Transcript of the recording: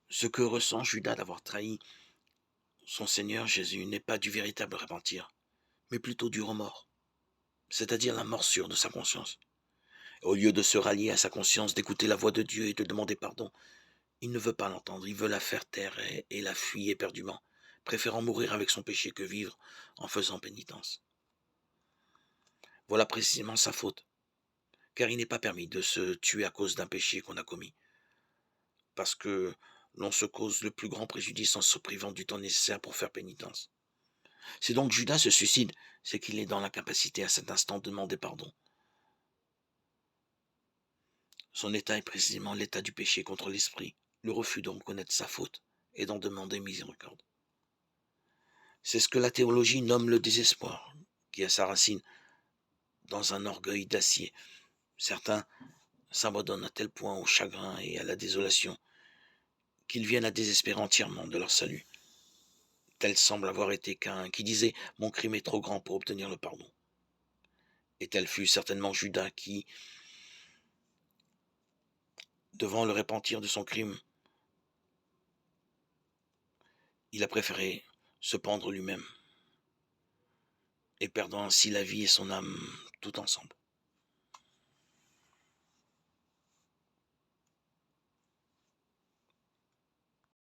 Ce que ressent Judas d'avoir trahi son Seigneur Jésus n'est pas du véritable repentir, mais plutôt du remords, c'est-à-dire la morsure de sa conscience. Au lieu de se rallier à sa conscience, d'écouter la voix de Dieu et de demander pardon, il ne veut pas l'entendre, il veut la faire taire et la fuir éperdument, préférant mourir avec son péché que vivre en faisant pénitence. Voilà précisément sa faute, car il n'est pas permis de se tuer à cause d'un péché qu'on a commis, parce que l'on se cause le plus grand préjudice en se privant du temps nécessaire pour faire pénitence. Si donc Judas se suicide, c'est qu'il est dans l'incapacité à cet instant de demander pardon. Son état est précisément l'état du péché contre l'esprit, le refus de reconnaître sa faute et d'en demander miséricorde. C'est ce que la théologie nomme le désespoir, qui a sa racine dans un orgueil d'acier. Certains s'abandonnent à tel point au chagrin et à la désolation qu'ils viennent à désespérer entièrement de leur salut. Tel semble avoir été Caïn qui disait « Mon crime est trop grand pour obtenir le pardon ». Et tel fut certainement Judas qui, devant le repentir de son crime, il a préféré se pendre lui-même et perdant ainsi la vie et son âme tout ensemble.